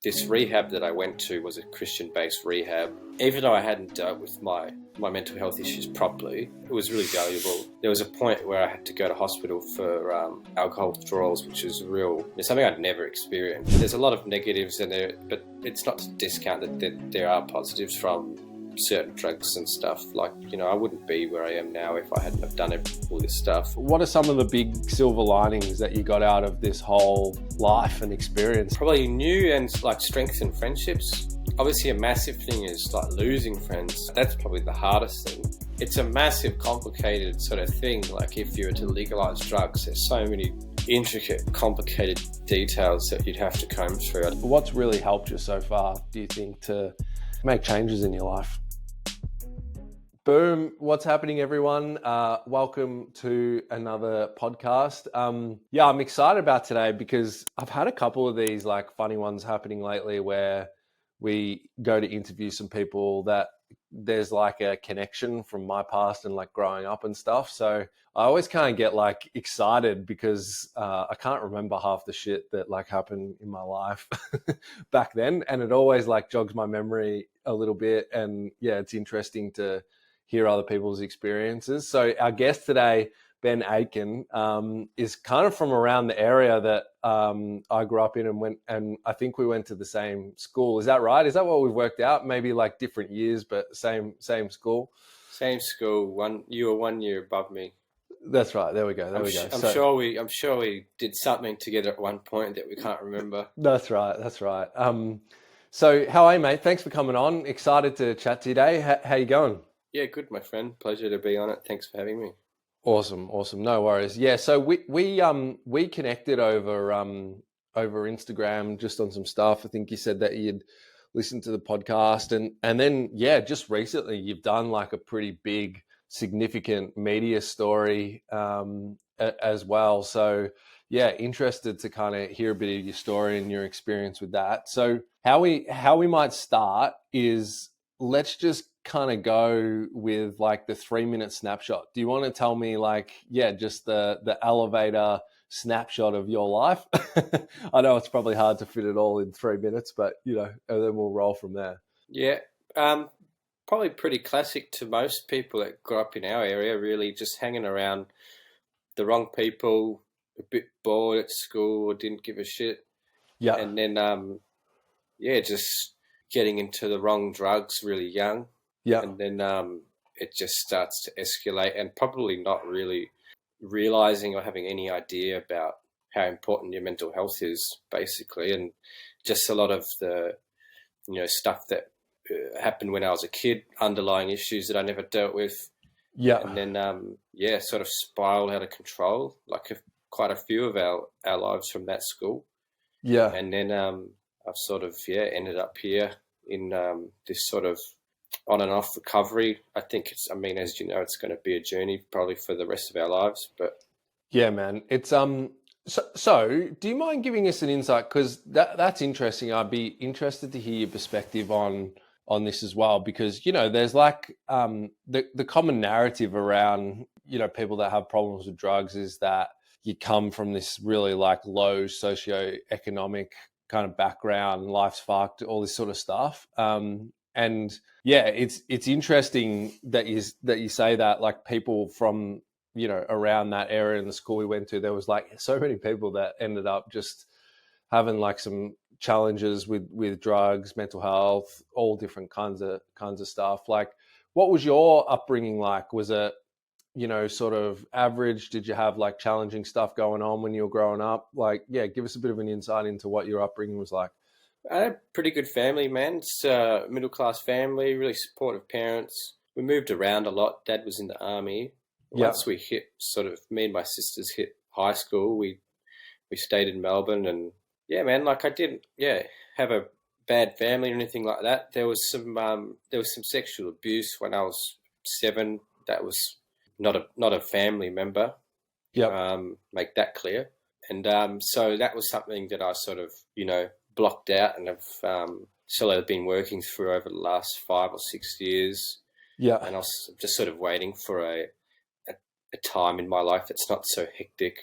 this rehab that I went to was a Christian-based rehab. Even though I hadn't dealt with my mental health issues properly, it was really valuable. There was a point where I had to go to hospital for alcohol withdrawals, which is something I'd never experienced. There's a lot of negatives in there, but it's not to discount that there are positives from certain drugs and stuff. Like, I wouldn't be where I am now if I hadn't have done all this stuff. What are some of the big silver linings that you got out of this whole life and experience? Probably new and strengthened friendships. Obviously a massive thing is losing friends. That's probably the hardest thing. It's a massive, complicated sort of thing. Like, if you were to legalize drugs, there's so many intricate, complicated details that you'd have to comb through. What's really helped you so far, do you think, to make changes in your life? Boom. What's happening, everyone? Welcome to another podcast. I'm excited about today because I've had a couple of these funny ones happening lately where we go to interview some people that there's a connection from my past and growing up and stuff. So I always kind of get excited because I can't remember half the shit that happened in my life back then. And it always jogs my memory a little bit. And yeah, it's interesting to hear other people's experiences. So our guest today, Ben Xanax, is kind of from around the area that I grew up in and I think we went to the same school. Is that right? Is that what we've worked out? Maybe different years, but same school? Same school. You were 1 year above me. That's right. There we go. I'm sure we did something together at one point that we can't remember. That's right. So how are you, mate? Thanks for coming on. Excited to chat to you today. How you going? Yeah, good, my friend. Pleasure to be on it. Thanks for having me. Awesome. No worries. Yeah, so we connected over Instagram just on some stuff. I think you said that you'd listened to the podcast and then just recently you've done a pretty big, significant media story as well. So yeah, interested to kind of hear a bit of your story and your experience with that. So how we might start is let's just kind of go with the 3-minute snapshot. Do you want to tell me just the elevator snapshot of your life? I know it's probably hard to fit it all in 3 minutes, but and then we'll roll from there. Yeah. Probably pretty classic to most people that grew up in our area, really just hanging around the wrong people, a bit bored at school or didn't give a shit. Yeah. And then, just getting into the wrong drugs really young. Yeah. And then it just starts to escalate and probably not really realizing or having any idea about how important your mental health is, basically. And just a lot of the, stuff that happened when I was a kid, underlying issues that I never dealt with. Yeah. And then, sort of spiraled out of control, quite a few of our lives from that school. Yeah. And then I've sort of, ended up here in this sort of on and off recovery. I think as you know, it's going to be a journey probably for the rest of our lives, but yeah, man, it's, so do you mind giving us an insight? Cause that's interesting. I'd be interested to hear your perspective on this as well, because, there's the common narrative around, people that have problems with drugs is that you come from this really low socioeconomic kind of background, life's fucked, all this sort of stuff. And yeah, it's interesting that you say that people from, around that area in the school we went to, there was so many people that ended up just having some challenges with drugs, mental health, all different kinds of stuff. What was your upbringing like? Was it, sort of average? Did you have challenging stuff going on when you were growing up? Give us a bit of an insight into what your upbringing was like. I had a pretty good family, man. It's a middle-class family, really supportive parents. We moved around a lot. Dad was in the army. Once we hit me and my sisters hit high school, we stayed in Melbourne. And yeah, man, I didn't, have a bad family or anything like that. There was some sexual abuse when I was 7. That was not a family member. Yeah. Make that clear. And so that was something that I sort of, blocked out and I've been working through over the last 5 or 6 years. Yeah. And I was just sort of waiting for a time in my life that's not so hectic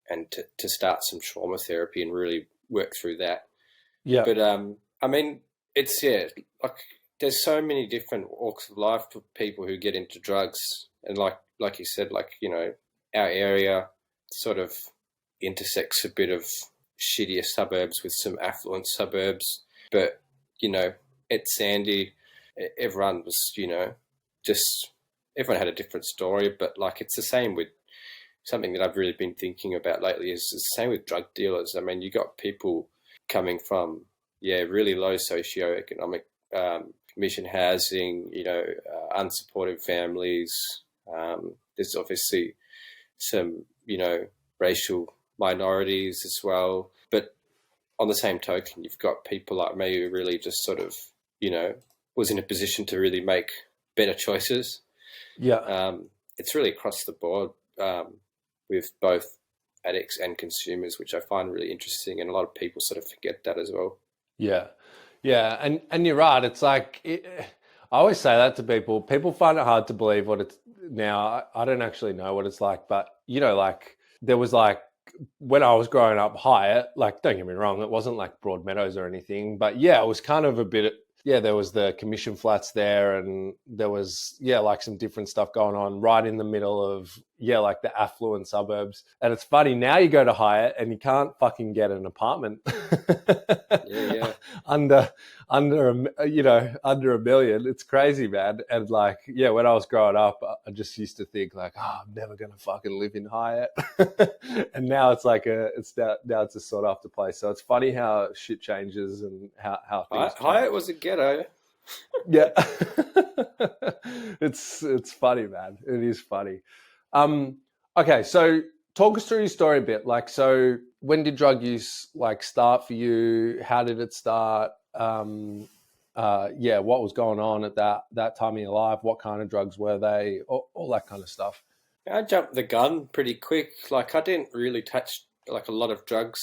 and to start some trauma therapy and really work through that. Yeah. But I mean, it's like there's so many different walks of life for people who get into drugs, and like you said, like our area sort of intersects a bit of shittier suburbs with some affluent suburbs, but at Sandy, everyone was just everyone had a different story, but like it's the same with something that I've really been thinking about lately is the same with drug dealers. I mean, you got people coming from really low socioeconomic commission housing, unsupportive families. There's obviously some racial minorities as well, but on the same token, you've got people like me who really just sort of was in a position to really make better choices. It's really across the board. With both addicts and consumers, which I find really interesting, and a lot of people sort of forget that as well. Yeah, and you're right. It's like I always say that to people. People find it hard to believe what it's now. I don't actually know what it's like, but like there was like when I was growing up, Hyatt. Like, don't get me wrong, it wasn't like Broadmeadows or anything, but it was kind of a bit. There was the commission flats there, and there was like some different stuff going on right in the middle of like the affluent suburbs. And it's funny, now you go to Hyatt and you can't fucking get an apartment under $1 million. It's crazy, man. And like when I was growing up, I just used to think like, I'm never gonna fucking live in Hyatt. And now it's like now it's a sought after place. So it's funny how shit changes and how things Hyatt was a ghetto. Yeah. It's funny, man. It is funny. Okay, so talk us through your story a bit. Like, so when did drug use like start for you? How did it start? What was going on at that time in your life? What kind of drugs were they? All that kind of stuff. I jumped the gun pretty quick. Like, I didn't really touch like a lot of drugs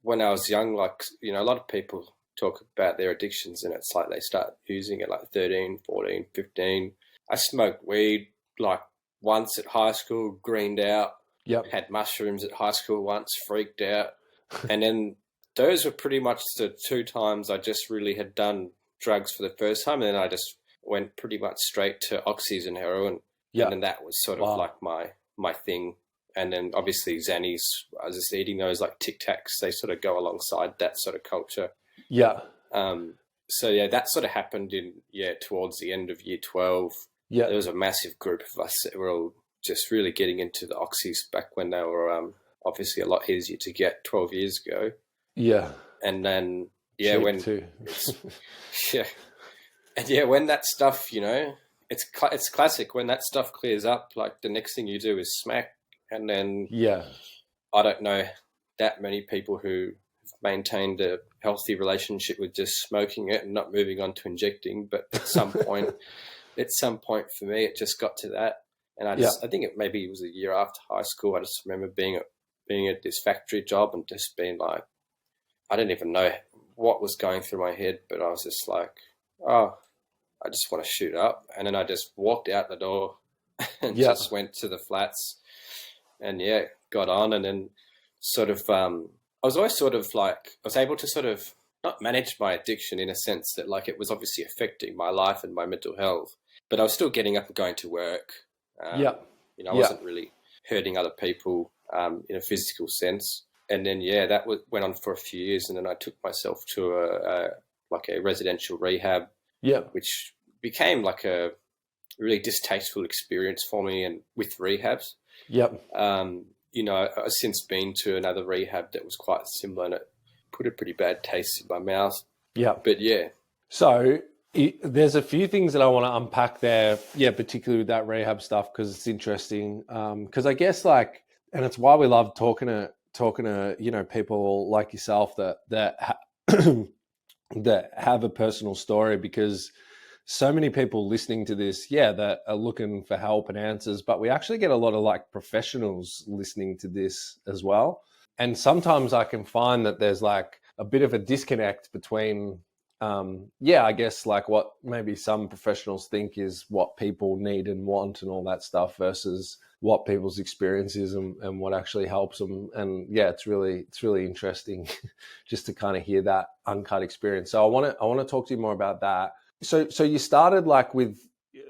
when I was young. Like, a lot of people talk about their addictions and it's like they start using it like 13, 14, 15. I smoked weed like once at high school, greened out. Had mushrooms at high school once, freaked out. And then those were pretty much the 2 times I just really had done drugs for the first time. And then I just went pretty much straight to oxys and heroin. And then that was sort of like my thing. And then obviously Xannies, I was just eating those like Tic Tacs. They sort of go alongside that sort of culture. So that sort of happened towards the end of year 12. There was a massive group of us that were all just really getting into the oxys back when they were obviously a lot easier to get 12 years ago. And then when when that stuff, it's classic. When that stuff clears up, like the next thing you do is smack. And then I don't know that many people who have maintained a healthy relationship with just smoking it and not moving on to injecting. But at some point for me, it just got to that. And I think it maybe was a year after high school. I just remember being at this factory job and just being like, I didn't even know what was going through my head, but I was just like, I just want to shoot up. And then I just walked out the door and just went to the flats and got on. And then sort of, I was always sort of like, I was able to sort of not manage my addiction in a sense that like it was obviously affecting my life and my mental health, but I was still getting up and going to work. I wasn't really hurting other people in a physical sense. And then, that went on for a few years. And then I took myself to a residential rehab, which became like a really distasteful experience for me. And with rehabs, I've since been to another rehab that was quite similar and it put a pretty bad taste in my mouth. But So there's a few things that I want to unpack there, particularly with that rehab stuff, because it's interesting. Because I guess and it's why we love talking to people like yourself that that have a personal story, because so many people listening to this, that are looking for help and answers, but we actually get a lot of professionals listening to this as well. And sometimes I can find that there's a bit of a disconnect between I guess what maybe some professionals think is what people need and want and all that stuff versus what people's experience is and what actually helps them. And yeah, it's really interesting just to kind of hear that uncut experience. So I want to talk to you more about that. So you started like with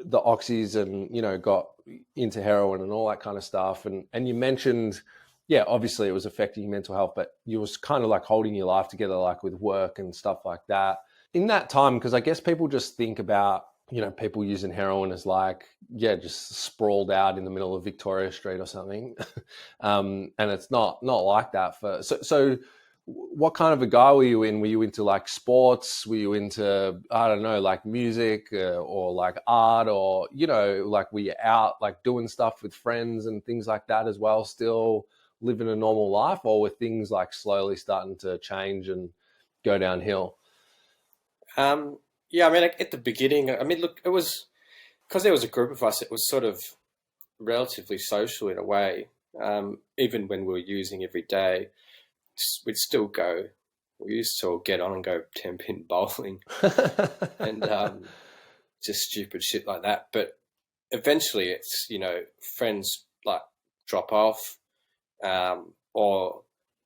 the oxys and, you know, got into heroin and all that kind of stuff. And you mentioned, yeah, obviously it was affecting your mental health, but you was kind of like holding your life together, like with work and stuff like that. In that time, because I guess people just think about, you know, people using heroin as like, yeah, just sprawled out in the middle of Victoria Street or something. And it's not like that. So what kind of a guy were you in? Were you into like sports? Were you into, I don't know, like music or like art, or, you know, like were you out like doing stuff with friends and things like that as well, still living a normal life, or were things like slowly starting to change and go downhill? Yeah, I mean, like, at the beginning, I mean, look, it was because there was a group of us. It was sort of relatively social in a way. Even when we were using every day, we'd still go. We used to all get on and go 10-pin bowling and just stupid shit like that. But eventually, it's, you know, friends like drop off, or,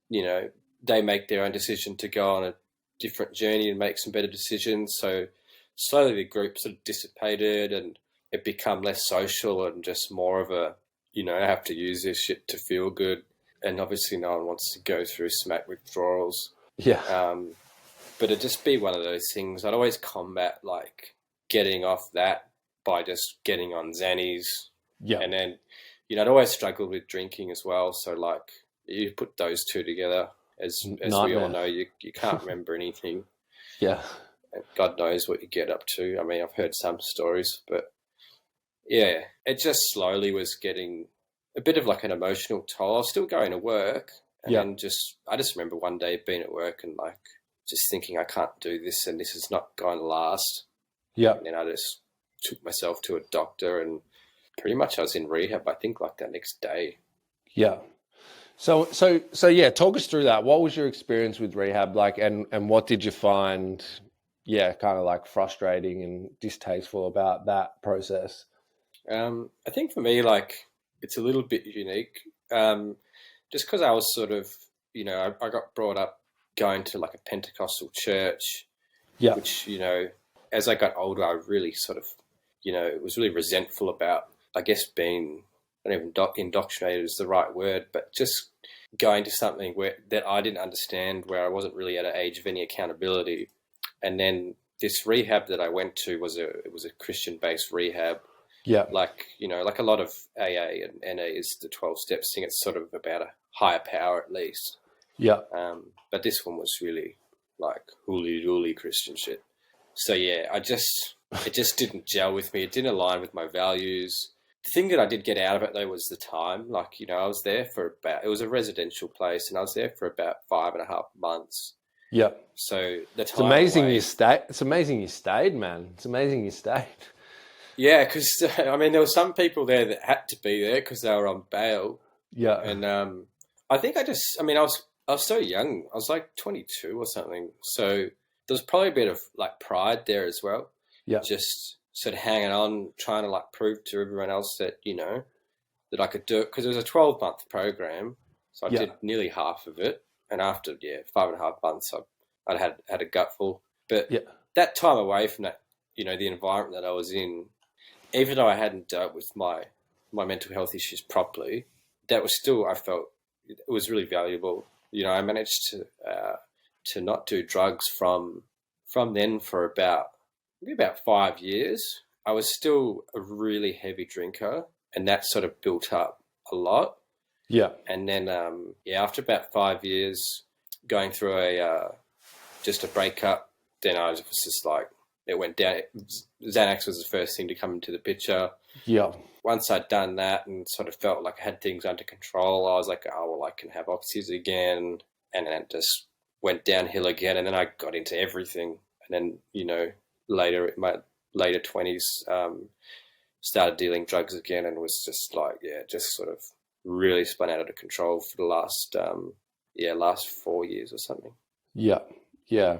you know, they make their own decision to go on a different journey and make some better decisions. So slowly the group sort of dissipated and it become less social and just more of a, you know, I have to use this shit to feel good. And obviously no one wants to go through smack withdrawals. Yeah. But it'd just be one of those things. I'd always combat like getting off that by just getting on Xannies. Yeah. And then, you know, I'd always struggled with drinking as well. So like you put those two together, as we all know, you can't remember anything. Yeah. And God knows what you get up to. I mean, I've heard some stories, but yeah, it just slowly was getting a bit of like an emotional toll. I was still going to work, and then I just remember one day being at work and like just thinking, I can't do this and this is not going to last. Yeah. And then I just took myself to a doctor and pretty much I was in rehab, I think, like that next day. Yeah. So yeah, talk us through that. What was your experience with rehab like, and what did you find, yeah, kind of like frustrating and distasteful about that process? I think for me, like, it's a little bit unique, just because I was sort of, you know, I got brought up going to like a Pentecostal church, which, you know, as I got older, I really sort of, you know, was really resentful about, I guess, being, I don't even indoctrinated is the right word, but just going to something that I didn't understand, where I wasn't really at an age of any accountability. And then this rehab that I went to was a Christian-based rehab. Yeah. Like, you know, like a lot of AA and NA is the 12 steps thing. It's sort of about a higher power at least. Yeah. But this one was really like hooly-dooly Christian shit. So yeah, it just didn't gel with me. It didn't align with my values. The thing that I did get out of it though was the time. Like, you know, I was there for it was a residential place and I was there for about 5.5 months. Yeah. So the time It's amazing you stayed. It's amazing you stayed, man. It's amazing you stayed. Yeah, because I mean, there were some people there that had to be there because they were on bail. Yeah. And I think I was so young. I was like 22 or something. So there was probably a bit of like pride there as well. Yeah. Just sort of hanging on, trying to like prove to everyone else that, you know, that I could do it, because it was a 12-month program. So I did nearly half of it. And after, 5.5 months, I'd had a gutful. But that time away from that, you know, the environment that I was in, even though I hadn't dealt with my mental health issues properly, that was still, I felt it was really valuable. You know, I managed to not do drugs from then for about 5 years. I was still a really heavy drinker, and that sort of built up a lot. Yeah. And then, after about 5 years going through just a breakup, then I was just like, it went down. Xanax was the first thing to come into the picture. Yeah. Once I'd done that and sort of felt like I had things under control, I was like, oh, well, I can have oxys again. And then it just went downhill again. And then I got into everything. And then, you know, later in my later 20s, started dealing drugs again and was just like, just sort of really spun out of control for the last 4 years or something. Yeah. Yeah.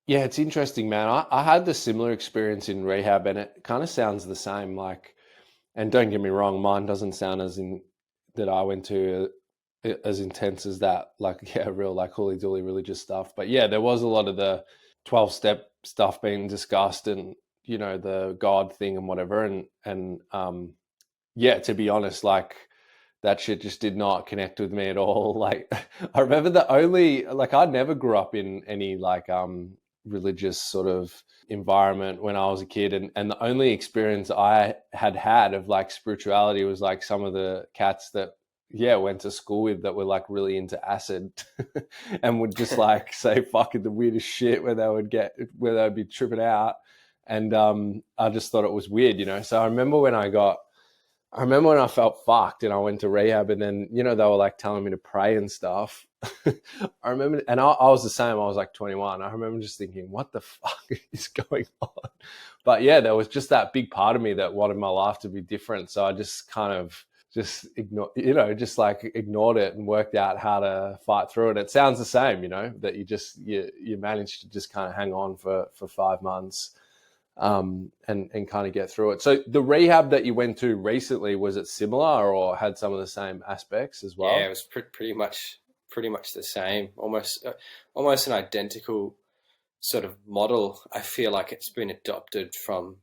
Yeah, it's interesting, man. I had the similar experience in rehab, and it kind of sounds the same. Like, And don't get me wrong, mine doesn't sound as in that I went to as intense as that, like, yeah, real like holy dooly religious stuff. But yeah, there was a lot of the 12-step stuff being discussed, and you know, the God thing and whatever. And yeah, to be honest, like that shit just did not connect with me at all. Like I remember I never grew up in any like religious sort of environment when I was a kid, and the only experience I had of like spirituality was like some of the cats that went to school with that were like really into acid and would just like say fucking the weirdest shit where they'd be tripping out. And I just thought it was weird, you know. So I remember when I felt fucked and I went to rehab, and then, you know, they were like telling me to pray and stuff. I remember, and I was the same. I was like 21. I remember just thinking, what the fuck is going on? But yeah, there was just that big part of me that wanted my life to be different. So I just kind of ignored it and worked out how to fight through it. It sounds the same, you know, that you managed to just kind of hang on for 5 months. And kind of get through it. So the rehab that you went to recently, was it similar or had some of the same aspects as well? Yeah, it was pretty much the same, almost an identical sort of model. I feel like it's been adopted from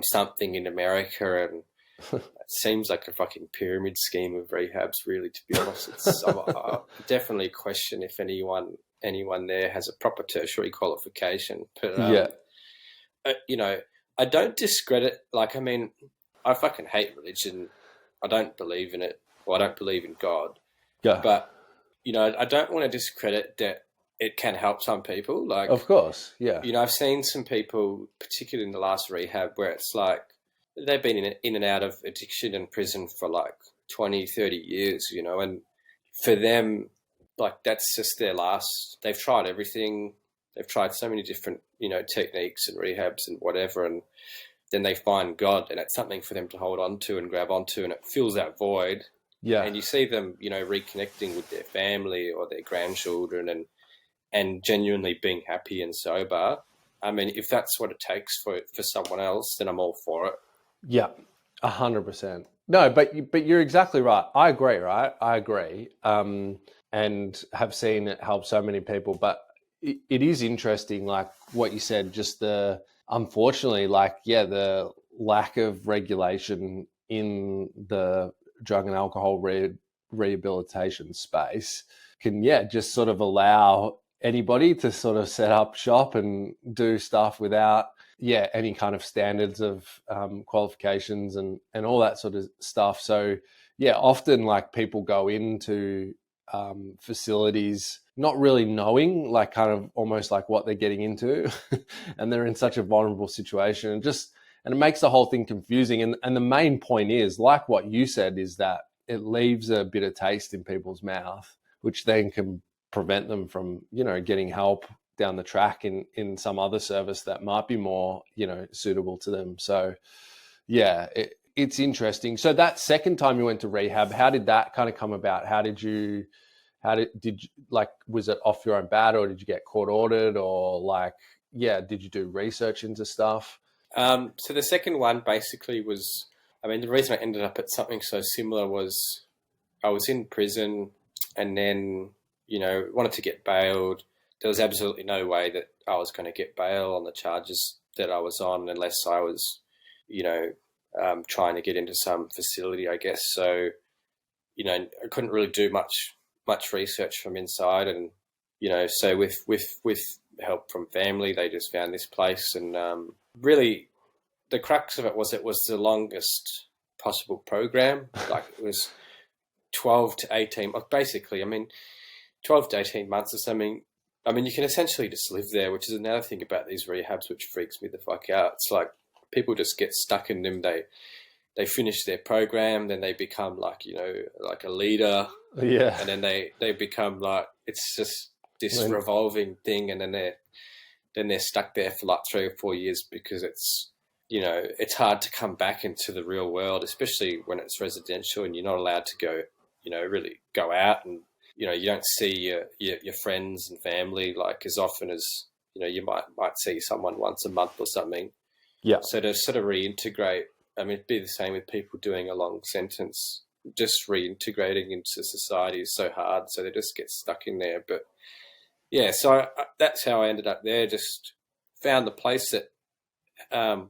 something in America, and it seems like a fucking pyramid scheme of rehabs, really, to be honest. I definitely question if anyone there has a proper tertiary qualification. But you know, I don't discredit, like, I mean, I fucking hate religion. I don't believe in it. Well, I don't believe in God. Yeah. But, you know, I don't want to discredit that it can help some people. Like, of course, yeah. You know, I've seen some people, particularly in the last rehab, where it's like they've been in and out of addiction and prison for like 20, 30 years, you know, and for them, like, that's just their last. They've tried everything. They've tried so many different, you know, techniques and rehabs and whatever, and then they find God, and it's something for them to hold on to and grab onto, and it fills that void. Yeah. And you see them, you know, reconnecting with their family or their grandchildren and genuinely being happy and sober. I mean, if that's what it takes for someone else, then I'm all for it. Yeah, 100%. No, but you're exactly right. I agree, right? I agree, and have seen it help so many people. But it is interesting, like what you said, just unfortunately, like, yeah, the lack of regulation in the drug and alcohol rehabilitation space can, just sort of allow anybody to sort of set up shop and do stuff without, any kind of standards of qualifications and all that sort of stuff. So, often like people go into facilities not really knowing, like, kind of almost like what they're getting into, and they're in such a vulnerable situation, and it makes the whole thing confusing. And the main point is, like what you said, is that it leaves a bitter taste in people's mouth, which then can prevent them from, you know, getting help down the track in some other service that might be more, you know, suitable to them. So it's interesting. So that second time you went to rehab, how did that kind of come about? Did you like, was it off your own bat, or did you get court ordered, or like, did you do research into stuff? So the second one basically was, I mean, the reason I ended up at something so similar was I was in prison, and then, you know, wanted to get bailed. There was absolutely no way that I was going to get bail on the charges that I was on unless I was, you know, trying to get into some facility, I guess. So, you know, I couldn't really do much research from inside, and, you know, so with help from family, they just found this place, and really the crux of it was the longest possible program. Like, it was 12 to 18, basically, I mean, 12 to 18 months or something. I mean, you can essentially just live there, which is another thing about these rehabs which freaks me the fuck out. It's like people just get stuck in them. They finish their program, then they become like, you know, like a leader. Yeah. And then they become like, it's just this revolving thing, and then they're stuck there for like 3 or 4 years, because it's, you know, it's hard to come back into the real world, especially when it's residential and you're not allowed to go, you know, really go out, and, you know, you don't see your friends and family like as often as, you know, you might see someone once a month or something. Yeah. So to sort of reintegrate I mean, it'd be the same with people doing a long sentence. Just reintegrating into society is so hard, so they just get stuck in there. But yeah, so that's how I ended up there. Just found the place that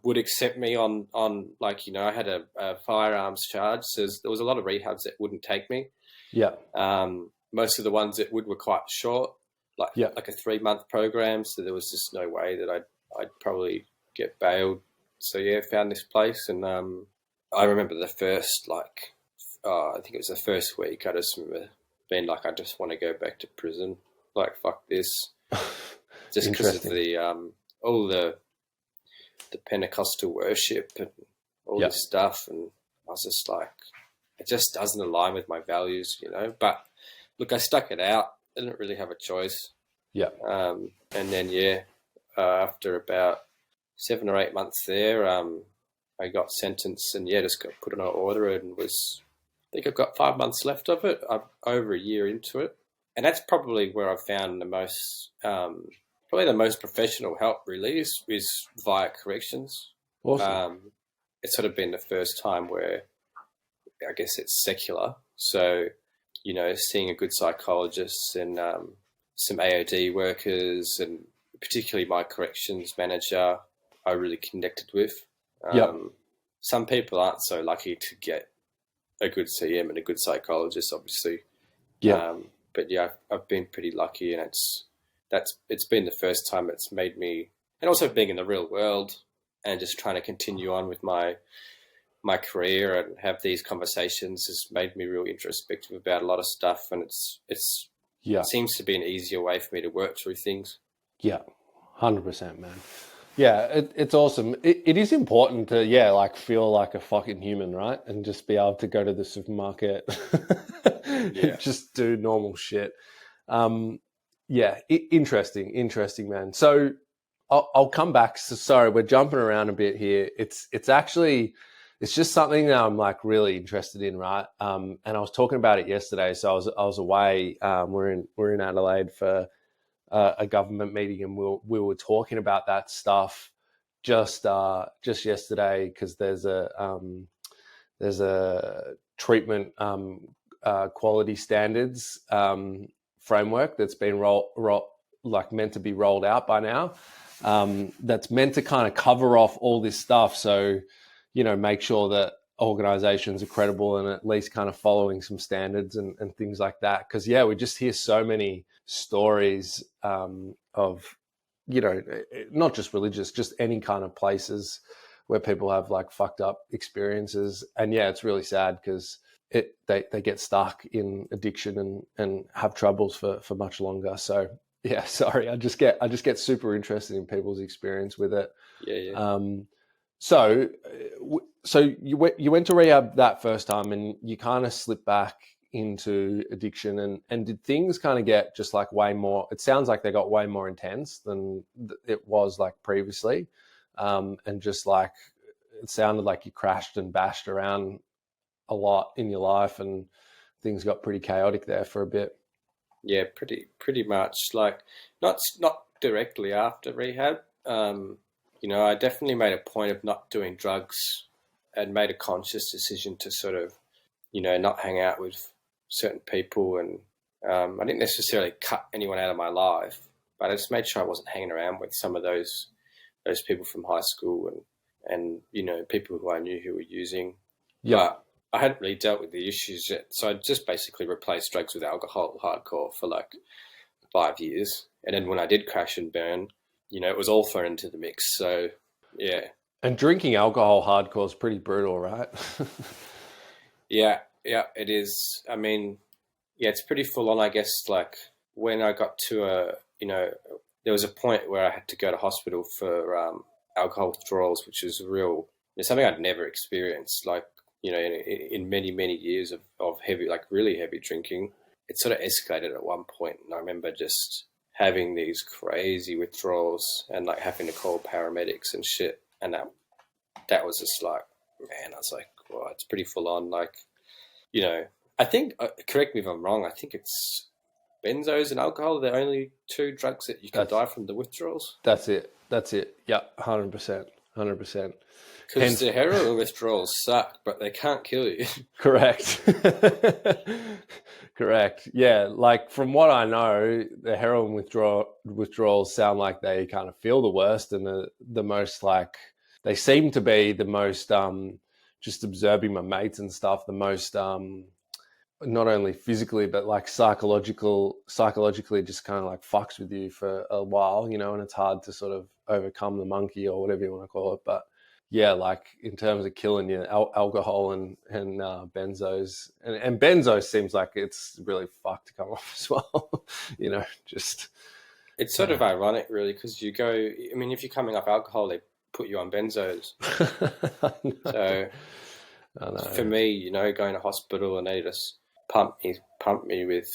would accept me on like, you know, I had a firearms charge, so there was a lot of rehabs that wouldn't take me. Yeah. Most of the ones that were quite short, like a 3-month program. So there was just no way that I'd probably get bailed. So yeah, found this place, and I remember the first I think it was the first week. I just remember being like, I just want to go back to prison. Like, fuck this, just because of the all the Pentecostal worship and all this stuff, and I was just like, it just doesn't align with my values, you know. But look, I stuck it out. I didn't really have a choice. Yeah. And then after about 7 or 8 months there, I got sentenced, and just got put on an order, and I think I've got 5 months left of it. I'm over a year into it, and that's probably where I've found the most, probably the most professional help. Really is via corrections. Awesome. It's sort of been the first time where I guess it's secular. So, you know, seeing a good psychologist and some AOD workers, and particularly my corrections manager, I really connected with. Some people aren't so lucky to get a good CM and a good psychologist, obviously. But yeah, I've been pretty lucky, and it's been the first time it's made me, and also being in the real world and just trying to continue on with my career and have these conversations has made me real introspective about a lot of stuff, and it seems to be an easier way for me to work through things. 100%, man. It's awesome. It is important to feel like a fucking human, right? And just be able to go to the supermarket, just do normal shit. Interesting, man. So I'll come back. So, sorry, we're jumping around a bit here. It's just something that I'm like really interested in, right? And I was talking about it yesterday. So I was away. We're in Adelaide for a government meeting, and we were talking about that stuff just yesterday, because there's a treatment quality standards framework that's been meant to be rolled out by now. That's meant to kind of cover off all this stuff. So, you know, make sure that organizations are credible and at least kind of following some standards and things like that. Because we just hear so many stories of, you know, not just religious, just any kind of places where people have like fucked up experiences. And it's really sad, because they get stuck in addiction and have troubles for much longer. So sorry, I just get super interested in people's experience with it. So you went to rehab that first time, and you kind of slipped back into addiction, and did things kind of get just like way more, it sounds like they got way more intense than it was like previously, and just like it sounded like you crashed and bashed around a lot in your life, and things got pretty chaotic there for a bit. Pretty much. Like not directly after rehab. You know, I definitely made a point of not doing drugs, and made a conscious decision to sort of, you know, not hang out with certain people. And I didn't necessarily cut anyone out of my life, but I just made sure I wasn't hanging around with some of those people from high school and you know, people who I knew who were using. But I hadn't really dealt with the issues yet. So I just basically replaced drugs with alcohol hardcore for like 5 years. And then when I did crash and burn, you know, it was all thrown into the mix. So, yeah. And drinking alcohol hardcore is pretty brutal, right? Yeah, it is. I mean, it's pretty full on, I guess. Like when I got to there was a point where I had to go to hospital for alcohol withdrawals, which was something I'd never experienced. Like, you know, in many, many years of heavy, like really heavy drinking, it sort of escalated at one point. And I remember just having these crazy withdrawals and like having to call paramedics and shit. And that was just like, man, I was like, well, it's pretty full on. Like, you know, I think, correct me if I'm wrong, I think it's benzos and alcohol are the only 2 drugs that you can die from the withdrawals. That's it. Yeah, 100%. 100%. Because the heroin withdrawals suck, but they can't kill you. Correct. Correct. Yeah, like from what I know, the heroin withdrawals sound like they kind of feel the worst and the most like they seem to be the most just observing my mates and stuff, the most not only physically but like psychologically just kind of like fucks with you for a while, you know, and it's hard to sort of overcome the monkey or whatever you want to call it. But yeah, like in terms of killing you, alcohol and benzos, and benzos seems like it's really fucked to come off as well. You know, just it's sort of ironic, really, because you go. I mean, if you're coming off alcohol, they put you on benzos. So for me, you know, going to hospital and they just pump me with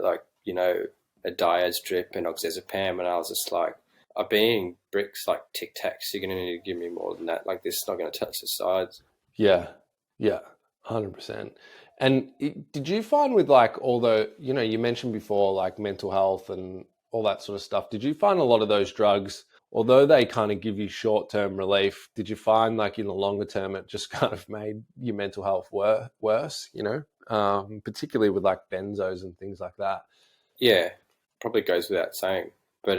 like, you know, a Diaz drip and oxazepam, and I was just like, I'm being bricks like Tic Tacs. You're going to need to give me more than that. Like, this is not going to touch the sides. Yeah, 100%. And did you find with like all the, you know, you mentioned before like mental health and all that sort of stuff, did you find a lot of those drugs, although they kind of give you short-term relief, did you find like in the longer term it just kind of made your mental health worse, you know, particularly with like benzos and things like that? Yeah, probably goes without saying. But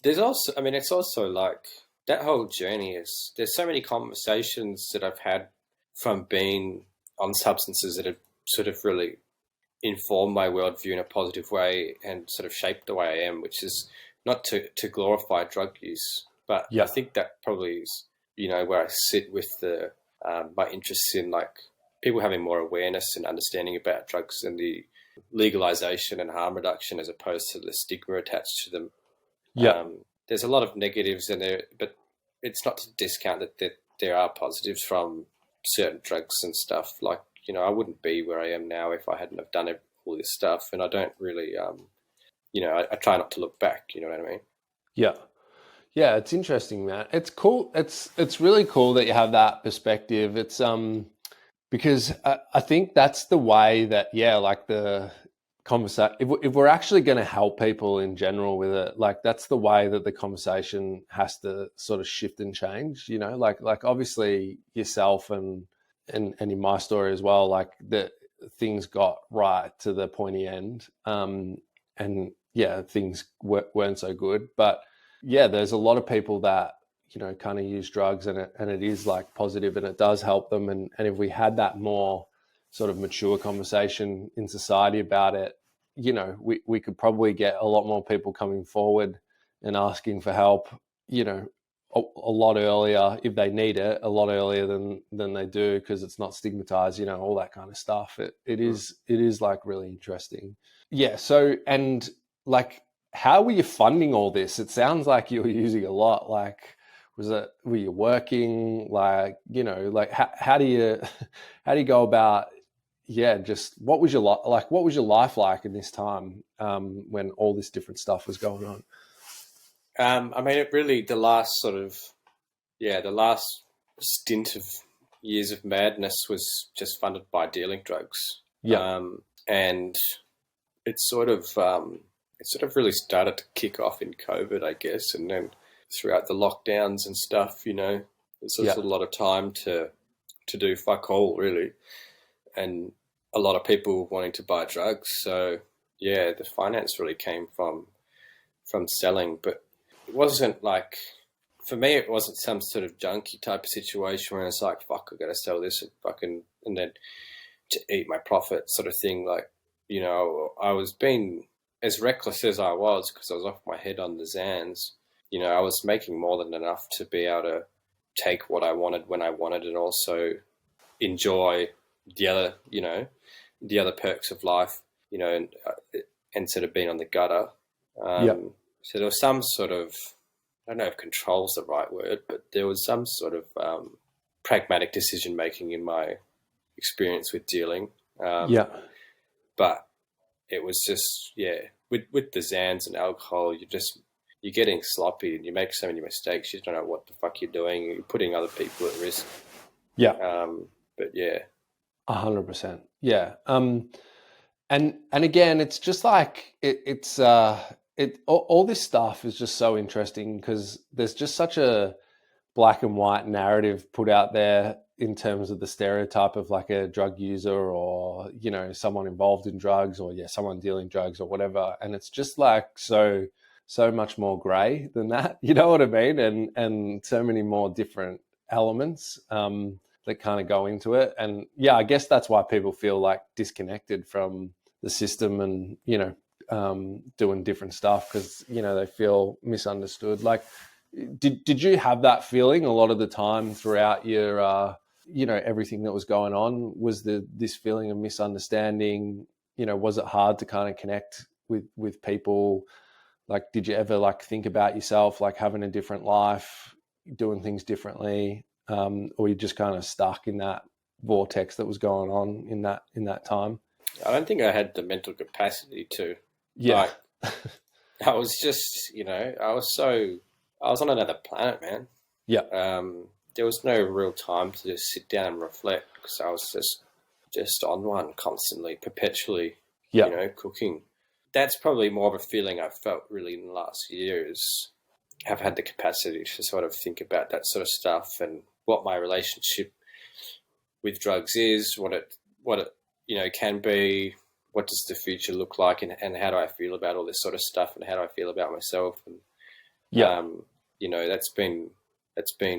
there's also, I mean, it's also like that whole journey is, there's so many conversations that I've had from being on substances that have sort of really informed my worldview in a positive way and sort of shaped the way I am, which is not to glorify drug use, but I think that probably is, you know, where I sit with the my interests in like people having more awareness and understanding about drugs and the legalization and harm reduction as opposed to the stigma attached to them. There's a lot of negatives in there, but it's not to discount that there are positives from certain drugs and stuff. Like, you know, I wouldn't be where I am now if I hadn't have done all this stuff, and I don't really, you know, I try not to look back. You know what I mean? Yeah, it's interesting, man. It's cool. It's really cool that you have that perspective. It's because I think that's the way that, yeah, like the conversation, if we're actually going to help people in general with it, like that's the way that the conversation has to sort of shift and change, you know, like obviously yourself and in my story as well, like the things got right to the pointy end. And yeah, things weren't so good, but yeah, there's a lot of people that, you know, kind of use drugs and it is like positive and it does help them. And if we had that more sort of mature conversation in society about it, you know, we could probably get a lot more people coming forward and asking for help, you know, a lot earlier if they need it, a lot earlier than they do, because it's not stigmatized, you know, all that kind of stuff. It is like really interesting. Yeah. So, and like, how were you funding all this? It sounds like you were using a lot. Like, were you working? Like, you know, like how do you go about, yeah, just what was your life like in this time when all this different stuff was going on? I mean, it really, the last stint of years of madness was just funded by dealing drugs. And it sort of really started to kick off in COVID, I guess, and then throughout the lockdowns and stuff, you know, there's a lot of time to do fuck all, really, and a lot of people wanting to buy drugs. So yeah, the finance really came from selling, but it wasn't like, for me, it wasn't some sort of junkie type of situation where it's like, fuck, I gotta sell this and then to eat my profit sort of thing. Like, you know, I was being as reckless as I was because I was off my head on the Xans. You know, I was making more than enough to be able to take what I wanted when I wanted and also enjoy the other perks of life, you know, and sort of being on the gutter. So there was some sort of, I don't know if control is the right word, but there was some sort of pragmatic decision making in my experience with dealing. But it was just, with the Xans and alcohol, you're getting sloppy and you make so many mistakes. You don't know what the fuck you're doing. You're putting other people at risk. But yeah. 100%. Yeah. And again, it's just like, all this stuff is just so interesting because there's just such a black and white narrative put out there in terms of the stereotype of like a drug user or, you know, someone involved in drugs or someone dealing drugs or whatever. And it's just like so much more gray than that, you know what I mean? And so many more different elements that kind of go into it. And I guess that's why people feel like disconnected from the system and, you know, doing different stuff because, you know, they feel misunderstood. Like, did you have that feeling a lot of the time throughout your, you know, everything that was going on? Was this feeling of misunderstanding? You know, was it hard to kind of connect with people? Like, did you ever like think about yourself, like having a different life, doing things differently? Or you just kind of stuck in that vortex that was going on in that time? I don't think I had the mental capacity to. Yeah. Like, I was just, you know, I was on another planet, man. Yeah. There was no real time to just sit down and reflect because I was just on one constantly, perpetually, Yeah. you know, cooking. That's probably more of a feeling I've felt really in the last year is have had the capacity to sort of think about that sort of stuff and what my relationship with drugs is, what it you know can be, what does the future look like, and how do I feel about all this sort of stuff, and how do I feel about myself, and you know that's been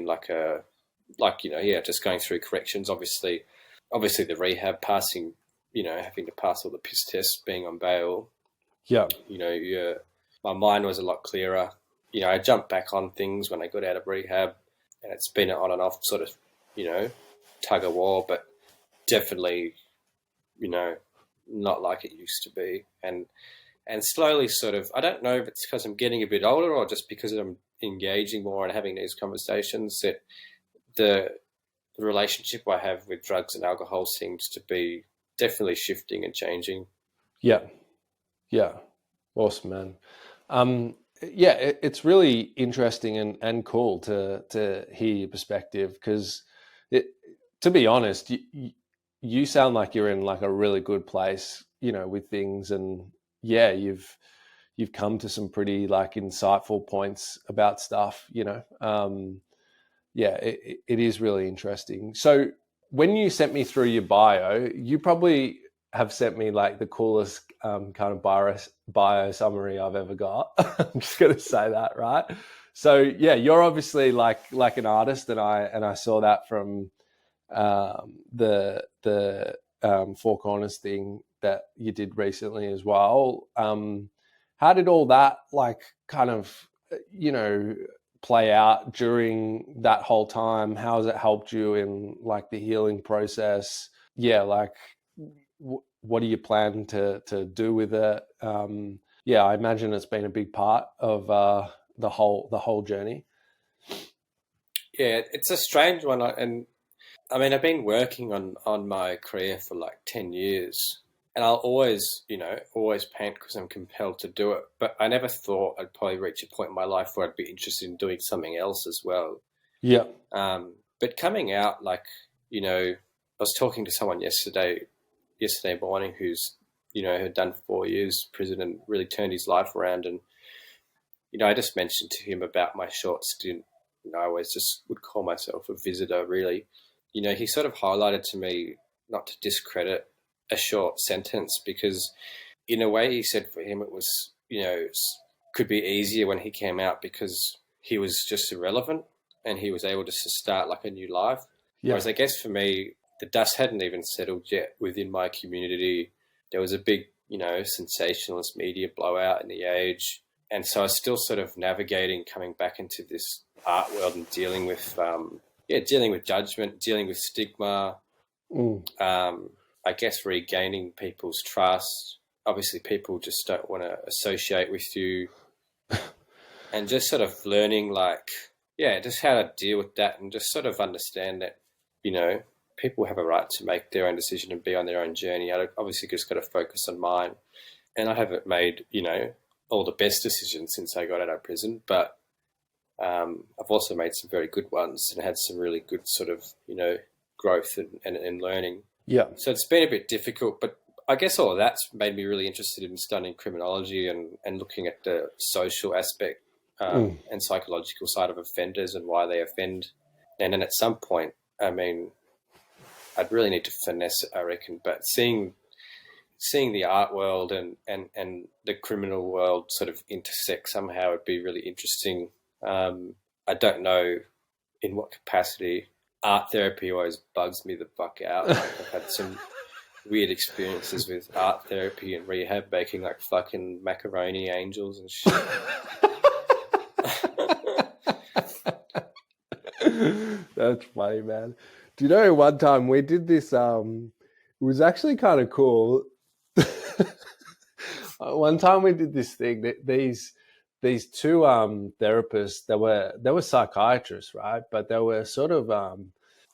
like you know just going through corrections, obviously the rehab, passing, you know, having to pass all the piss tests, being on bail. Yeah. You know, my mind was a lot clearer. You know, I jumped back on things when I got out of rehab, and it's been an on and off sort of, you know, tug of war, but definitely, you know, not like it used to be. And slowly sort of, I don't know if it's because I'm getting a bit older or just because I'm engaging more and having these conversations, that the relationship I have with drugs and alcohol seems to be definitely shifting and changing. Yeah. Yeah. Awesome, man. It's really interesting and cool to hear your perspective because, to be honest, you sound like you're in like a really good place, you know, with things, and you've come to some pretty like insightful points about stuff, you know. It is really interesting. So when you sent me through your bio, you probably have sent me like the coolest kind of bio summary I've ever got. I'm just going to say that, right? So you're obviously like an artist, and I saw that from the Four Corners thing that you did recently as well. How did all that like kind of, you know, play out during that whole time? How has it helped you in like the healing process? Like what do you plan to do with it? I imagine it's been a big part of the whole journey. Yeah, it's a strange one, and I mean I've been working on my career for like 10 years, and I'll always paint because I'm compelled to do it. But I never thought I'd probably reach a point in my life where I'd be interested in doing something else as well. Yeah. But coming out, like, you know, I was talking to someone yesterday morning who's, you know, had done 4 years prison and really turned his life around. And, you know, I just mentioned to him about my short stint. You know, I always just would call myself a visitor, really. You know, he sort of highlighted to me not to discredit a short sentence because in a way he said for him it was, you know, could be easier when he came out because he was just irrelevant and he was able to start like a new life. Yeah. Whereas I guess for me, the dust hadn't even settled yet within my community. There was a big, you know, sensationalist media blowout in the age. And so I was still sort of navigating coming back into this art world and dealing with judgment, dealing with stigma, I guess regaining people's trust. Obviously, people just don't want to associate with you. And just sort of learning, like, just how to deal with that and just sort of understand that, you know, people have a right to make their own decision and be on their own journey. I obviously just got to focus on mine. And I haven't made, you know, all the best decisions since I got out of prison, but I've also made some very good ones and had some really good sort of, you know, growth and learning. Yeah. So it's been a bit difficult, but I guess all of that's made me really interested in studying criminology and looking at the social aspect and psychological side of offenders and why they offend. And then at some point, I mean, I'd really need to finesse it, I reckon. But seeing the art world and the criminal world sort of intersect somehow would be really interesting. I don't know in what capacity. Art therapy always bugs me the fuck out. Like, I've had some weird experiences with art therapy and rehab, making like fucking macaroni angels and shit. That's funny, man. Do you know one time we did this? It was actually kind of cool. One time we did this thing that these two therapists, they were psychiatrists, right? But they were sort of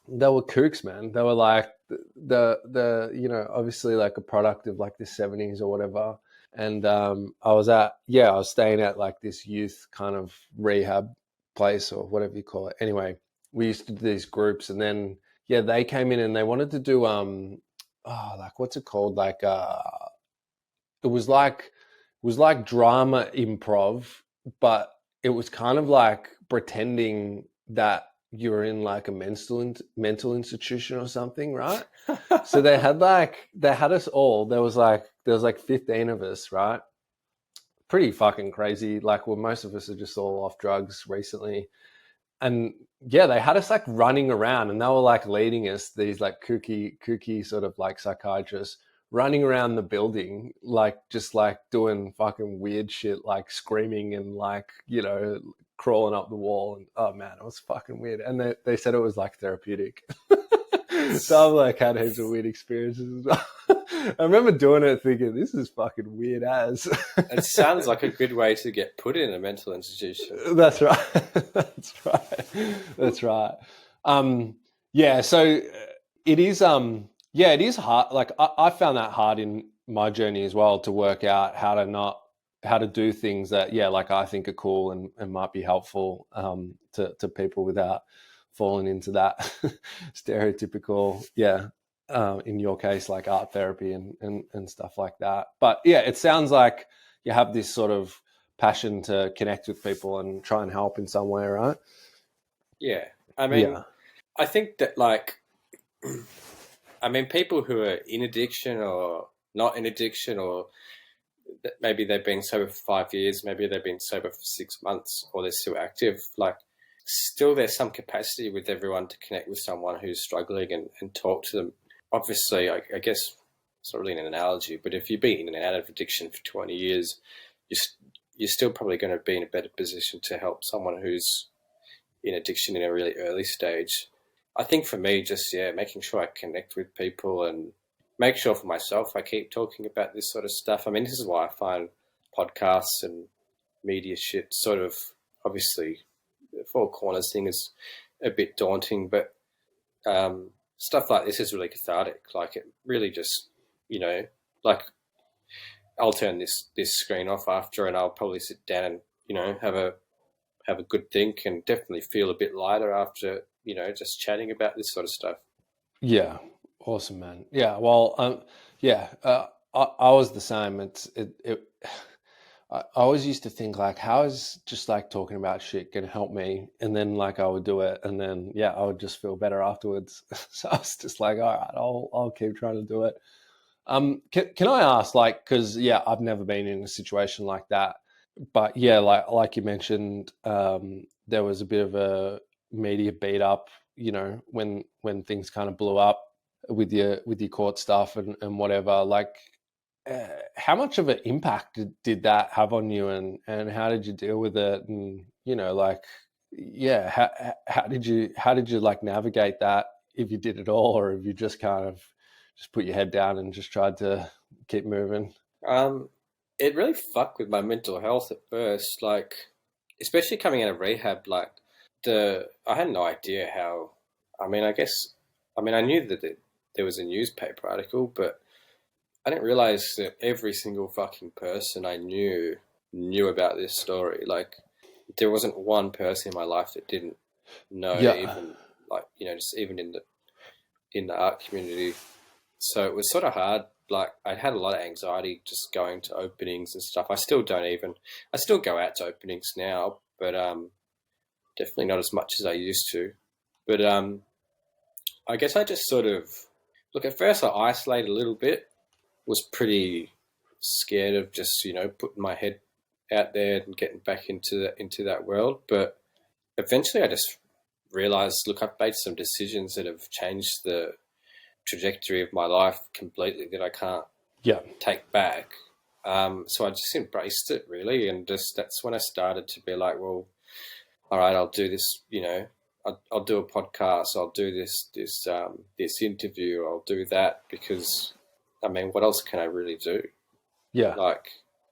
they were kooks, man. They were like the you know, obviously like a product of like the 70s or whatever. And I was staying at like this youth kind of rehab place or whatever you call it. Anyway, we used to do these groups, and then they came in and they wanted to do like what's it called? Like it was like drama improv, but it was kind of like pretending that you were in like a mental institution or something, right? So they had us all. There was like 15 of us, right? Pretty fucking crazy. Like, well, most of us are just all off drugs recently. And they had us like running around, and they were like leading us, these like kooky sort of like psychiatrists, running around the building, like just like doing fucking weird shit, like screaming and like, you know, crawling up the wall. And oh man, it was fucking weird. And they said it was like therapeutic. So I've like had heaps of weird experiences as well. I remember doing it thinking, this is fucking weird as. It sounds like a good way to get put in a mental institution. That's right. That's right. So it is, it is hard. Like I found that hard in my journey as well, to work out how to do things that, like I think are cool and might be helpful to people without falling into that stereotypical, in your case, like art therapy and stuff like that. But it sounds like you have this sort of passion to connect with people and try and help in some way, right? Yeah. I mean, I think that like, I mean, people who are in addiction or not in addiction, or maybe they've been sober for 5 years, maybe they've been sober for 6 months, or they're still active, like still there's some capacity with everyone to connect with someone who's struggling and talk to them. Obviously, I guess it's not really an analogy, but if you've been in and out of addiction for 20 years, you're still probably going to be in a better position to help someone who's in addiction in a really early stage. I think for me, just, making sure I connect with people and make sure for myself I keep talking about this sort of stuff. I mean, this is why I find podcasts and media shit sort of, obviously, the Four Corners thing is a bit daunting, but stuff like this is really cathartic. Like, it really just, you know, like, I'll turn this screen off after, and I'll probably sit down and, you know, have a good think, and definitely feel a bit lighter after, you know, just chatting about this sort of stuff. Yeah. Awesome, man. Yeah. Well, I was the same. I always used to think like, how is just like talking about shit going to help me? And then like I would do it, and then I would just feel better afterwards. So I was just like, all right, I'll keep trying to do it. Can I ask, like, because I've never been in a situation like that, but like you mentioned, there was a bit of a media beat up, you know, when things kind of blew up with your court stuff and whatever. Like, how much of an impact did that have on you, and how did you deal with it? And, you know, like, how did you like navigate that, if you did at all, or if you just kind of just put your head down and just tried to keep moving? It really fucked with my mental health at first, like, especially coming out of rehab. Like, I had no idea how. I mean, I knew that there was a newspaper article, but I didn't realize that every single fucking person I knew about this story. Like, there wasn't one person in my life that didn't know, even, like, you know, just even in the art community. So it was sort of hard. Like, I had a lot of anxiety just going to openings and stuff. I still go out to openings now, but definitely not as much as I used to. But I guess I just sort of look. At first, I isolated a little bit. Was pretty scared of just putting my head out there and getting back into that world. But eventually, I just realized, look, I've made some decisions that have changed the trajectory of my life completely that I can't take back. So I just embraced it really, and that's when I started to be like, well, all right, I'll do this. I'll do a podcast. I'll do this interview. I'll do that because, I mean, what else can I really do? Yeah, like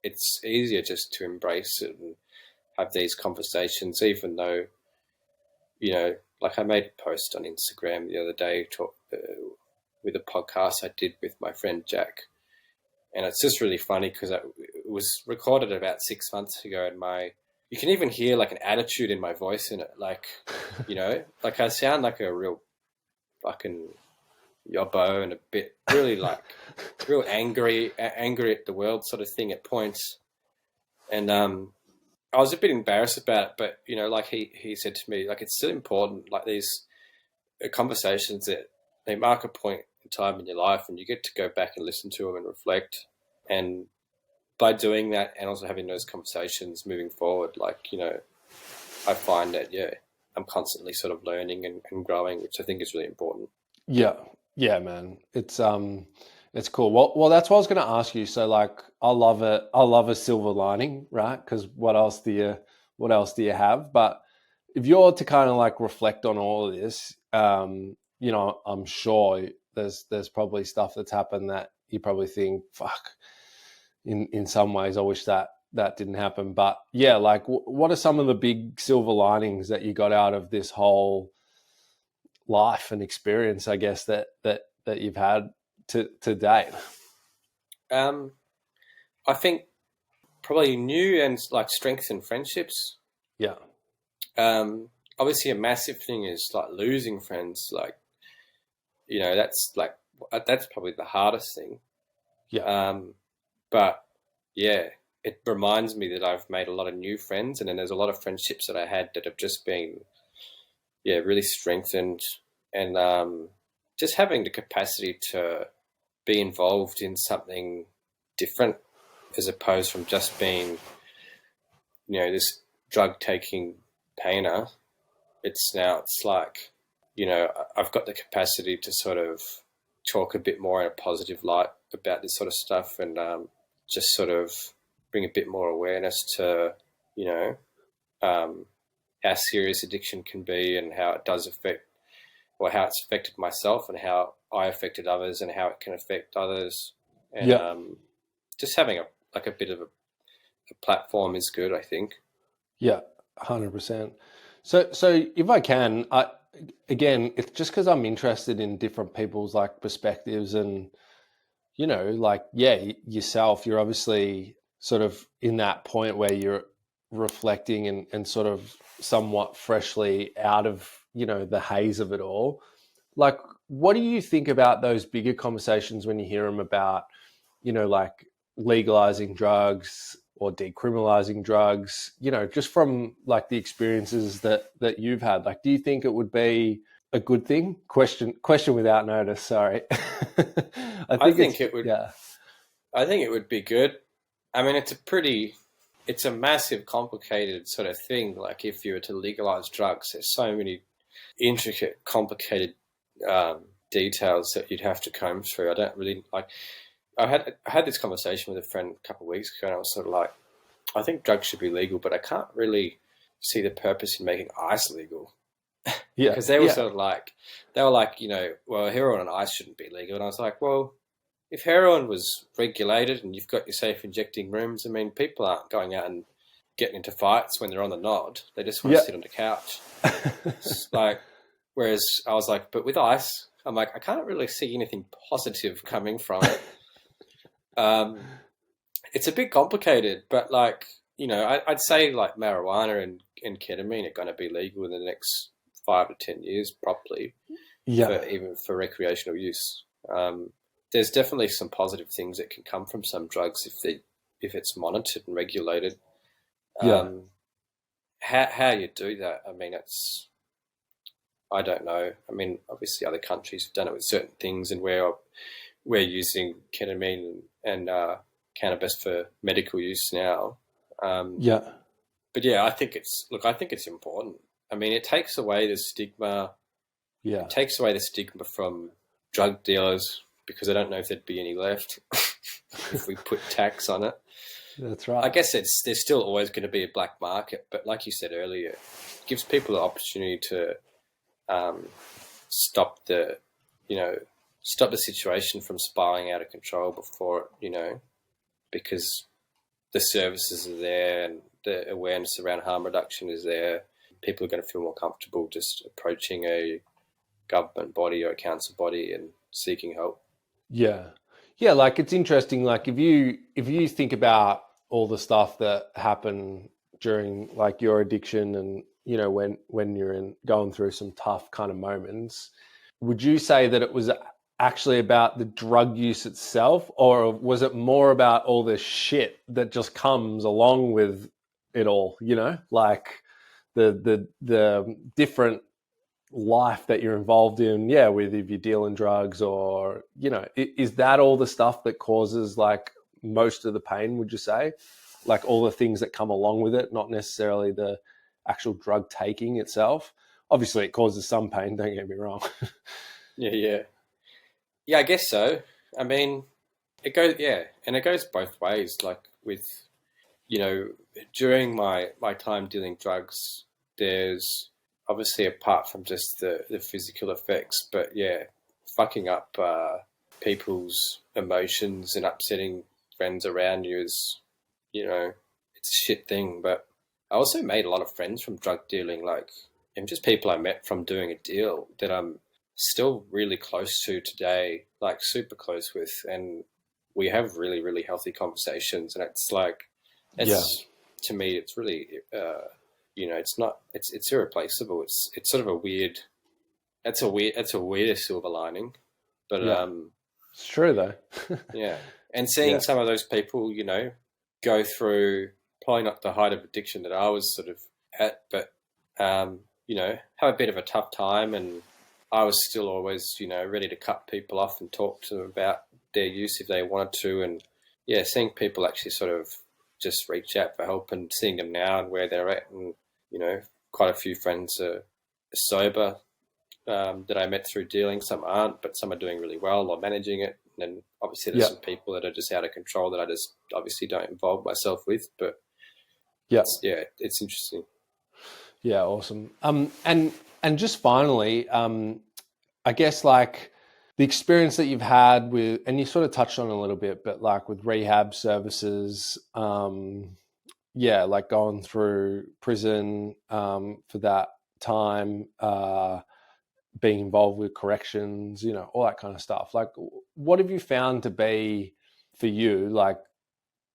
it's easier just to embrace it and have these conversations, even though, like I made a post on Instagram the other day with a podcast I did with my friend Jack. And it's just really funny because it was recorded about 6 months ago, and you can even hear like an attitude in my voice in it. Like, like I sound like a real fucking yobbo and a bit really like real angry at the world sort of thing at points. And I was a bit embarrassed about it, but like he said to me, like, it's still important, like these conversations that they mark a point in time in your life, and you get to go back and listen to them and reflect. And by doing that and also having those conversations moving forward, like, I find that, I'm constantly sort of learning and growing, which I think is really important. Yeah, man. It's cool. Well, that's what I was going to ask you. So like, I love a silver lining, right? Because what else do you have? But if you're to kind of like reflect on all of this, I'm sure there's probably stuff that's happened that you probably think, fuck, in some ways, I wish that didn't happen. But yeah, like what are some of the big silver linings that you got out of this whole life and experience, I guess, that you've had to date? I think probably new and like strengthened friendships. Yeah. Obviously a massive thing is like losing friends. Like, that's probably the hardest thing. Yeah. But yeah, it reminds me that I've made a lot of new friends, and then there's a lot of friendships that I had that have just been, really strengthened, and just having the capacity to be involved in something different as opposed from just being, this drug taking painter. It's like, I've got the capacity to sort of talk a bit more in a positive light about this sort of stuff, and just sort of bring a bit more awareness to, how serious addiction can be and how it does affect, or how it's affected myself and how I affected others and how it can affect others. And just having a bit of a platform is good, I think. Yeah, 100%. So if I can, again, it's just because I'm interested in different people's like perspectives, and like, yourself, you're obviously sort of in that point where you're reflecting and sort of somewhat freshly out of the haze of it all. Like, what do you think about those bigger conversations when you hear them about like legalizing drugs or decriminalizing drugs, just from like the experiences that you've had? Like, do you think it would be a good thing? Question without notice. Sorry. I think it would. Yeah. I think it would be good. I mean, it's a massive, complicated sort of thing. Like, if you were to legalize drugs, there's so many intricate, complicated details that you'd have to comb through. I don't really like. I had this conversation with a friend a couple of weeks ago, and I was sort of like, I think drugs should be legal, but I can't really see the purpose in making ice legal. Yeah, because they were sort of like, well, heroin and ice shouldn't be legal, and I was like, well, if heroin was regulated and you've got your safe injecting rooms, I mean, people aren't going out and getting into fights when they're on the nod. They just want to sit on the couch. Like, whereas I was like, but with ice, I'm like, I can't really see anything positive coming from it. It's a bit complicated, but like, I'd say like marijuana and ketamine are going to be legal in the next 5 to 10 years, probably. Yeah. Even for recreational use. There's definitely some positive things that can come from some drugs if it's monitored and regulated. how you do that. I mean, I don't know. I mean, obviously other countries have done it with certain things, and we're using ketamine and cannabis for medical use now. Yeah. But yeah, I think it's important. I mean, it takes away the stigma. Yeah. It takes away the stigma from drug dealers, because I don't know if there'd be any left if we put tax on it. That's right. I guess there's still always going to be a black market, but like you said earlier, it gives people the opportunity to stop the situation from spiraling out of control before, because the services are there and the awareness around harm reduction is there. People are going to feel more comfortable just approaching a government body or a council body and seeking help. Yeah. Yeah, like it's interesting, like if you think about all the stuff that happened during like your addiction and when you're going through some tough kind of moments, would you say that it was actually about the drug use itself, or was it more about all the shit that just comes along with it all, like the different life that you're involved in, with if you're dealing drugs, or is that all the stuff that causes like most of the pain, would you say? Like all the things that come along with it, not necessarily the actual drug taking itself. Obviously it causes some pain, don't get me wrong. Yeah, I guess so. I mean, it goes both ways. Like with, during my time dealing drugs, there's obviously, apart from just the physical effects, but yeah, fucking up people's emotions and upsetting friends around you is, it's a shit thing. But I also made a lot of friends from drug dealing, like, and just people I met from doing a deal that I'm still really close to today, like super close with, and we have really, really healthy conversations. And it's like, to me, it's really, it's irreplaceable. It's sort of a weird, that's a weirder silver lining, but it's true though. yeah. And seeing some of those people, go through probably not the height of addiction that I was sort of at, but have a bit of a tough time, and I was still always, ready to cut people off and talk to them about their use if they wanted to. And yeah, seeing people actually sort of just reach out for help, and seeing them now and where they're at, and quite a few friends are sober that I met through dealing. Some aren't, but some are doing really well or managing it. And then obviously there's some people that are just out of control that I just obviously don't involve myself with. But it's interesting. Yeah, awesome. And just finally, I guess like the experience that you've had with, and you sort of touched on it a little bit, but like with rehab services, like going through prison for that time, being involved with corrections, all that kind of stuff. Like, what have you found to be for you, like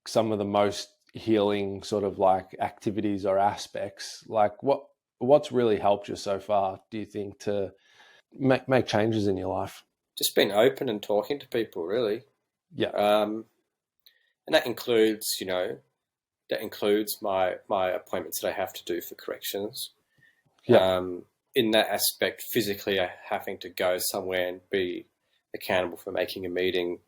some of the most healing sort of like activities or aspects? Like what's really helped you so far, do you think, to make changes in your life? Just being open and talking to people, really. Yeah. And that includes, my appointments that I have to do for corrections. Yeah. In that aspect, physically having to go somewhere and be accountable for making a meeting,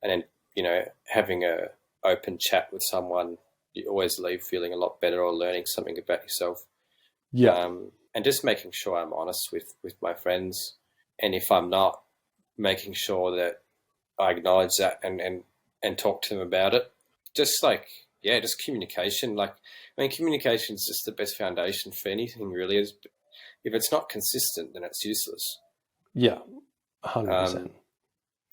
and then, having a open chat with someone, you always leave feeling a lot better or learning something about yourself. Yeah. And just making sure I'm honest with my friends. And if I'm not, making sure that I acknowledge that and talk to them about it. Just just communication. Communication is just the best foundation for anything, really. If it's not consistent, then it's useless. Yeah, 100%.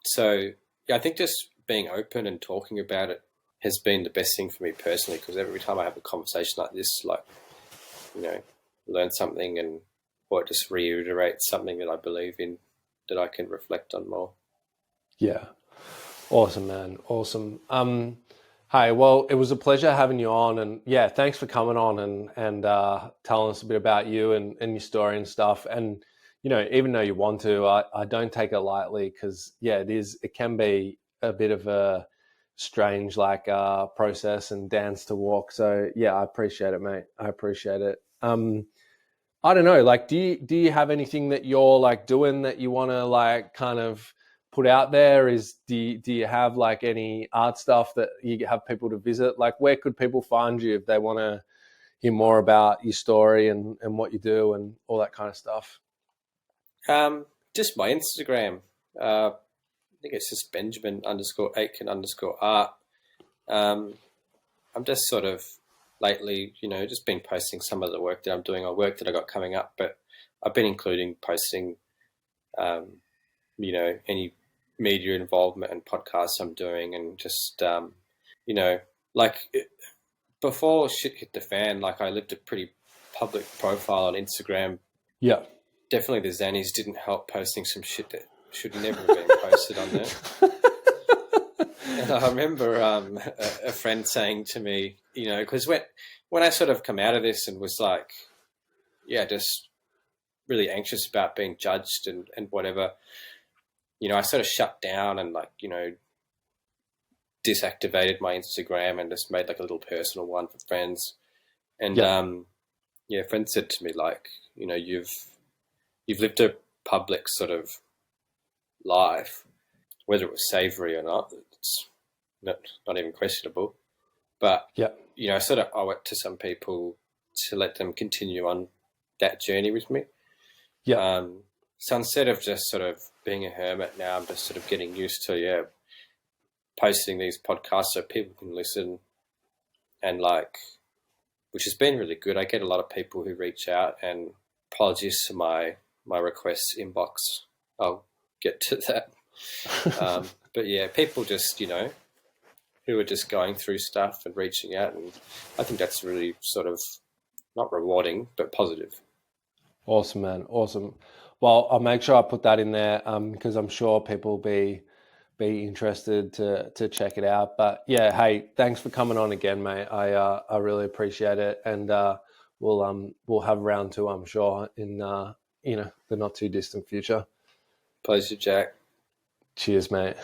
So, I think just being open and talking about it has been the best thing for me personally, because every time I have a conversation like this, learn something or just reiterate something that I believe in, that I can reflect on more. Yeah. Awesome, man. Awesome. Hi, well, it was a pleasure having you on, and thanks for coming on and telling us a bit about you and your story and stuff. And, even though you want to, I don't take it lightly, because it can be a bit of a strange process and dance to walk. So yeah, I appreciate it, mate. I appreciate it. I don't know, like, do you have anything that you're like doing that you want to like kind of put out there? Do you have like any art stuff that you have people to visit? Like, where could people find you if they want to hear more about your story and what you do and all that kind of stuff? Just my Instagram. I think it's just Benjamin_Aitken_art. I'm just sort of lately, just been posting some of the work that I'm doing or work that I got coming up, but I've been including posting, any media involvement and podcasts I'm doing, and just, before shit hit the fan, like I lived a pretty public profile on Instagram. Yeah. Definitely the Xannies didn't help posting some shit that should never have been posted on there. And I remember a friend saying to me, because when I sort of come out of this and was like, just really anxious about being judged and whatever, I sort of shut down and deactivated my Instagram and just made like a little personal one for friends. And a friend said to me, like, you've lived a public sort of life, whether it was savory or not, it's not even questionable. But, I sort of owe it to some people to let them continue on that journey with me. Yeah. So instead of just sort of being a hermit now, I'm just sort of getting used to, posting these podcasts so people can listen, and which has been really good. I get a lot of people who reach out, and apologies to my requests inbox. I'll get to that. But yeah, people just, who are just going through stuff and reaching out. And I think that's really sort of not rewarding, but positive. Awesome, man. Awesome. Well, I'll make sure I put that in there because I'm sure people will be interested to check it out. But yeah, hey, thanks for coming on again, mate. I really appreciate it. And we'll have round 2, I'm sure, in the not too distant future. Pleasure, Jack. Cheers, mate.